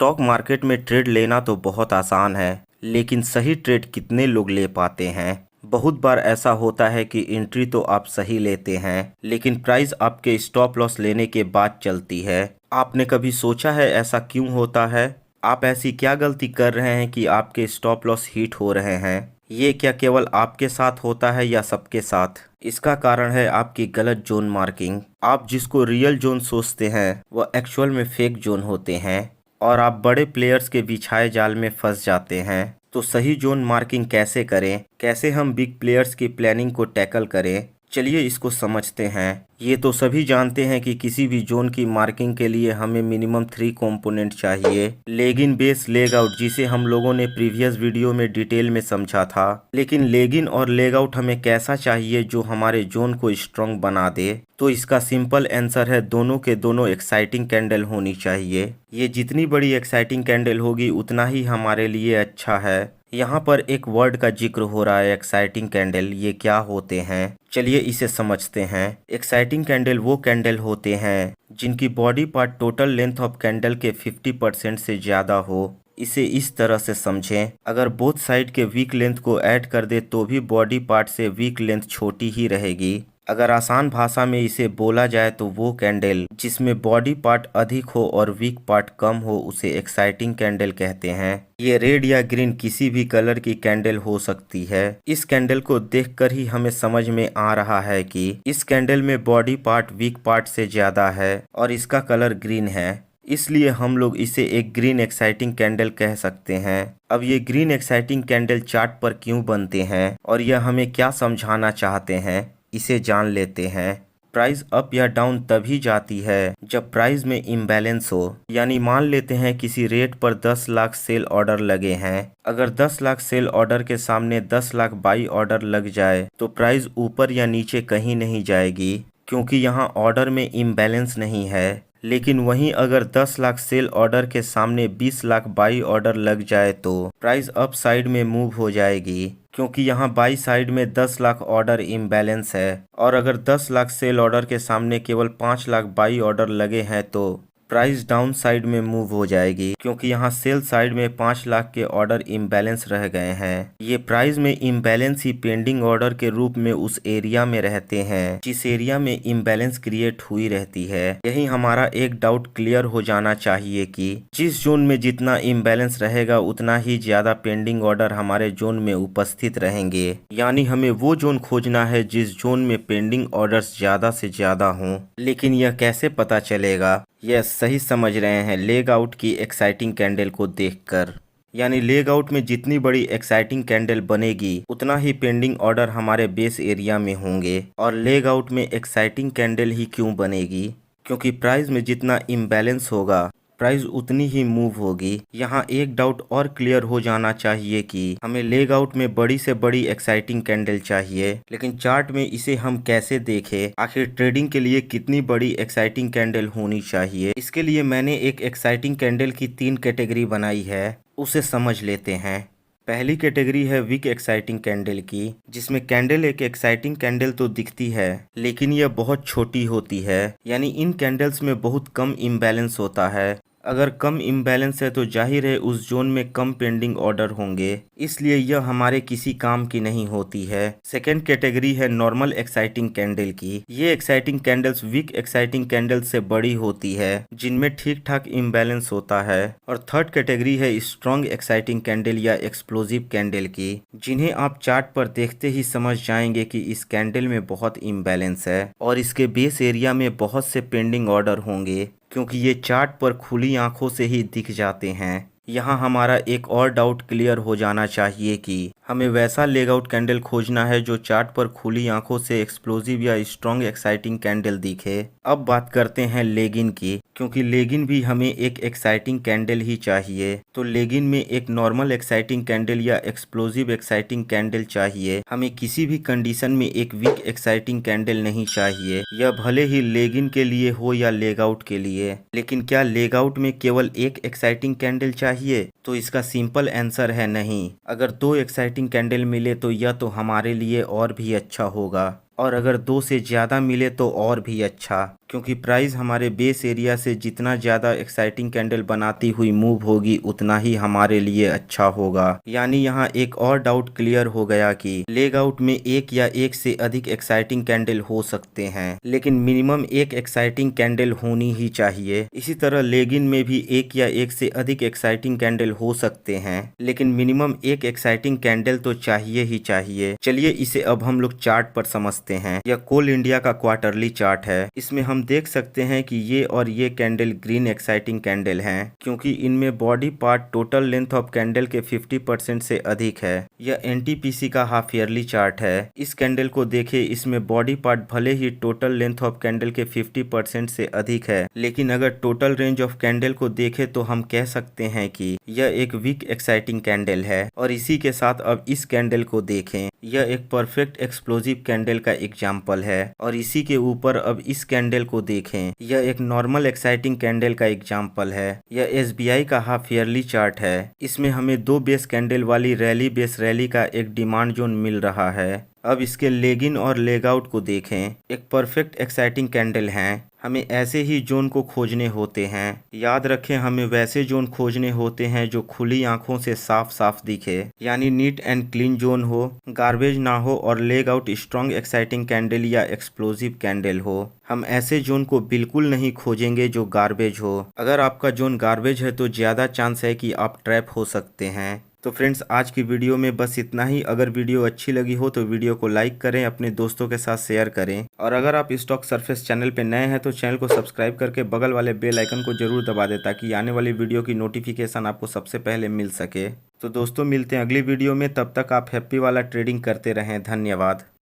Stock market में trade लेना तो बहुत आसान है, लेकिन सही ट्रेड कितने लोग ले पाते हैं। बहुत बार ऐसा होता है कि एंट्री तो आप सही लेते हैं, लेकिन प्राइस आपके स्टॉप लॉस लेने के बाद चलती है। आपने कभी सोचा है ऐसा क्यों होता है? आप ऐसी क्या गलती कर रहे हैं कि आपके स्टॉप लॉस हिट हो रहे हैं? ये क्या केवल आपके साथ होता है या सबके साथ? इसका कारण है आपकी गलत जोन मार्किंग। आप जिसको रियल जोन सोचते हैं वह एक्चुअल में फेक जोन होते हैं और आप बड़े प्लेयर्स के बिछाए जाल में फंस जाते हैं। तो सही जोन मार्किंग कैसे करें? कैसे हम बिग प्लेयर्स की प्लानिंग को टैकल करें? चलिए इसको समझते हैं। ये तो सभी जानते हैं कि किसी भी जोन की मार्किंग के लिए हमें मिनिमम 3 कंपोनेंट चाहिए। Leg in, base, leg out, जिसे हम लोगों ने प्रीवियस वीडियो में डिटेल में समझा था। लेकिन लेग इन और लेग आउट हमें कैसा चाहिए जो हमारे जोन को स्ट्रॉन्ग बना दे? तो इसका सिंपल आंसर है दोनों के दोनों एक्साइटिंग कैंडल होनी चाहिए। ये जितनी बड़ी एक्साइटिंग कैंडल होगी उतना ही हमारे लिए अच्छा है। यहाँ पर एक वर्ड का जिक्र हो रहा है, एक्साइटिंग कैंडल। ये क्या होते हैं? चलिए इसे समझते हैं। एक्साइटिंग कैंडल वो कैंडल होते हैं जिनकी body part total length of candle के 50% से ज़्यादा हो। इसे इस तरह से समझें, अगर बोथ साइड के वीक लेंथ को ऐड कर दे तो भी बॉडी पार्ट से वीक लेंथ छोटी ही रहेगी। अगर आसान भाषा में इसे बोला जाए तो वो कैंडल जिसमें बॉडी पार्ट अधिक हो और वीक पार्ट कम हो उसे एक्साइटिंग कैंडल कहते हैं। ये रेड या ग्रीन किसी भी कलर की कैंडल हो सकती है। इस कैंडल को देखकर ही हमें समझ में आ रहा है कि इस कैंडल में बॉडी पार्ट वीक पार्ट से ज्यादा है और इसका कलर ग्रीन है, इसलिए हम लोग इसे एक ग्रीन एक्साइटिंग कैंडल कह सकते हैं। अब ये ग्रीन एक्साइटिंग कैंडल चार्ट पर क्यों बनते हैं और यह हमें क्या समझाना चाहते हैं, इसे जान लेते हैं। प्राइस अप या डाउन तभी जाती है जब प्राइस में इम्बैलेंस हो। यानी मान लेते हैं किसी रेट पर 10 लाख सेल ऑर्डर लगे हैं। अगर 10 लाख सेल ऑर्डर के सामने 10 लाख बाई ऑर्डर लग जाए तो प्राइस ऊपर या नीचे कहीं नहीं जाएगी, क्योंकि यहाँ ऑर्डर में इम्बैलेंस नहीं है। लेकिन वहीं अगर 10 लाख सेल ऑर्डर के सामने 20 लाख बाई ऑर्डर लग जाए तो प्राइस अप साइड में मूव हो जाएगी, क्योंकि यहाँ बाई साइड में 10 लाख ऑर्डर इम्बैलेंस है। और अगर 10 लाख सेल ऑर्डर के सामने केवल 5 लाख बाई ऑर्डर लगे हैं तो प्राइस डाउन साइड में मूव हो जाएगी, क्योंकि यहाँ सेल साइड में 5 लाख के ऑर्डर इम्बैलेंस रह गए हैं। ये प्राइस में इम्बैलेंस ही पेंडिंग ऑर्डर के रूप में उस एरिया में रहते हैं जिस एरिया में इम्बैलेंस क्रिएट हुई रहती है। यही हमारा एक डाउट क्लियर हो जाना चाहिए कि जिस जोन में जितना इम्बैलेंस रहेगा उतना ही ज्यादा पेंडिंग ऑर्डर हमारे जोन में उपस्थित रहेंगे। यानी हमें वो जोन खोजना है जिस जोन में पेंडिंग ऑर्डर्स ज्यादा से ज्यादा हों। लेकिन यह कैसे पता चलेगा? यह सही समझ रहे हैं लेग आउट की एक्साइटिंग कैंडल को देखकर। यानी लेग आउट में जितनी बड़ी एक्साइटिंग कैंडल बनेगी उतना ही पेंडिंग ऑर्डर हमारे बेस एरिया में होंगे। और लेग आउट में एक्साइटिंग कैंडल ही क्यों बनेगी? क्योंकि प्राइस में जितना इम्बैलेंस होगा प्राइस उतनी ही मूव होगी। यहाँ एक डाउट और क्लियर हो जाना चाहिए कि हमें लेग आउट में बड़ी से बड़ी एक्साइटिंग कैंडल चाहिए, लेकिन चार्ट में इसे हम कैसे देखें? आखिर ट्रेडिंग के लिए कितनी बड़ी एक्साइटिंग कैंडल होनी चाहिए? इसके लिए मैंने एक एक्साइटिंग कैंडल की 3 कैटेगरी बनाई है, उसे समझ लेते हैं। पहली कैटेगरी है वीक एक्साइटिंग कैंडल की, जिसमें कैंडल एक एक्साइटिंग कैंडल तो दिखती है लेकिन यह बहुत छोटी होती है। यानी इन कैंडल्स में बहुत कम इम्बैलेंस होता है। अगर कम इम्बैलेंस है तो जाहिर है उस जोन में कम पेंडिंग ऑर्डर होंगे, इसलिए यह हमारे किसी काम की नहीं होती है। सेकेंड कैटेगरी है नॉर्मल एक्साइटिंग कैंडल की। ये exciting candles weak exciting candle से बड़ी होती है, जिनमें ठीक ठाक इम्बैलेंस होता है। और थर्ड कैटेगरी है स्ट्रॉन्ग एक्साइटिंग कैंडल या एक्सप्लोजिव कैंडल की, जिन्हें आप चार्ट पर देखते ही समझ जाएंगे कि इस कैंडल में बहुत इम्बैलेंस है और इसके बेस एरिया में बहुत से पेंडिंग ऑर्डर होंगे, क्योंकि ये चार्ट पर खुली आंखों से ही दिख जाते हैं। यहाँ हमारा एक और डाउट क्लियर हो जाना चाहिए कि हमें वैसा लेग आउट कैंडल खोजना है जो चार्ट पर खुली आंखों से एक्सप्लोजिव या स्ट्रॉन्ग एक्साइटिंग कैंडल दिखे। अब बात करते हैं लेग इन की, क्योंकि लेग इन भी हमें एक एक्साइटिंग कैंडल ही चाहिए। तो लेग इन में एक नॉर्मल एक्साइटिंग कैंडल या एक्सप्लोजिव एक्साइटिंग कैंडल चाहिए। हमें किसी भी कंडीशन में एक वीक एक्साइटिंग कैंडल नहीं चाहिए, यह भले ही लेग इन के लिए हो या लेग आउट के लिए। लेकिन क्या लेग आउट में केवल एक एक्साइटिंग कैंडल चाहिए? तो इसका सिंपल आंसर है नहीं। अगर 2 एक्साइटिंग कैंडल मिले तो यह तो हमारे लिए और भी अच्छा होगा, और अगर 2 से ज़्यादा मिले तो और भी अच्छा, क्योंकि प्राइस हमारे बेस एरिया से जितना ज़्यादा एक्साइटिंग कैंडल बनाती हुई मूव होगी उतना ही हमारे लिए अच्छा होगा। यानी यहाँ एक और डाउट क्लियर हो गया कि लेग आउट में एक या एक से अधिक एक्साइटिंग कैंडल हो सकते हैं, लेकिन मिनिमम एक एक्साइटिंग कैंडल होनी ही चाहिए। इसी तरह लेग इन में भी एक या एक से अधिक एक्साइटिंग कैंडल हो सकते हैं, लेकिन मिनिमम एक एक्साइटिंग कैंडल तो चाहिए ही चाहिए। चलिए इसे अब हम लोग चार्ट पर समझते हैं। यह कोल इंडिया का क्वार्टरली चार्ट है। इसमें हम देख सकते हैं कि ये और ये कैंडल ग्रीन एक्साइटिंग कैंडल हैं, क्योंकि इनमें body part total length of candle के 50% से अधिक है। यह एनटीपीसी का हाफ ईयरली चार्ट है। इस कैंडल को देखें, इसमें बॉडी पार्ट भले ही टोटल लेंथ ऑफ कैंडल के 50% से अधिक है, लेकिन अगर टोटल रेंज ऑफ कैंडल को देखें तो हम कह सकते हैं कि यह एक वीक एक्साइटिंग कैंडल है। और इसी के साथ अब इस कैंडल को देखें, यह एक परफेक्ट एक्सप्लोजिव कैंडल का एग्जाम्पल है। और इसी के ऊपर अब इस कैंडल को देखें, यह एक नॉर्मल एक्साइटिंग कैंडल का एग्जाम्पल है। यह एसबीआई का हाफ ईयरली चार्ट है। इसमें हमें 2 बेस कैंडल वाली रैली बेस रैली का एक डिमांड जोन मिल रहा है। अब इसके लेग इन और लेग आउट को देखें, एक परफेक्ट एक्साइटिंग कैंडल हैं। हमें ऐसे ही जोन को खोजने होते हैं। याद रखें, हमें वैसे जोन खोजने होते हैं जो खुली आंखों से साफ साफ दिखे, यानी नीट एंड क्लीन जोन हो, गार्बेज ना हो और leg out strong exciting candle या एक्सप्लोजिव कैंडल हो। हम ऐसे जोन को बिल्कुल नहीं खोजेंगे जो गार्बेज हो। अगर आपका जोन गार्बेज है तो ज़्यादा चांस है कि आप ट्रैप हो सकते हैं। तो फ्रेंड्स, आज की वीडियो में बस इतना ही। अगर वीडियो अच्छी लगी हो तो वीडियो को लाइक करें, अपने दोस्तों के साथ शेयर करें, और अगर आप स्टॉक सरफेस चैनल पे नए हैं तो चैनल को सब्सक्राइब करके बगल वाले बेल आइकन को जरूर दबा दें, ताकि आने वाली वीडियो की नोटिफिकेशन आपको सबसे पहले मिल सके। तो दोस्तों, मिलते हैं अगली वीडियो में। तब तक आप हैप्पी वाला ट्रेडिंग करते रहें। धन्यवाद।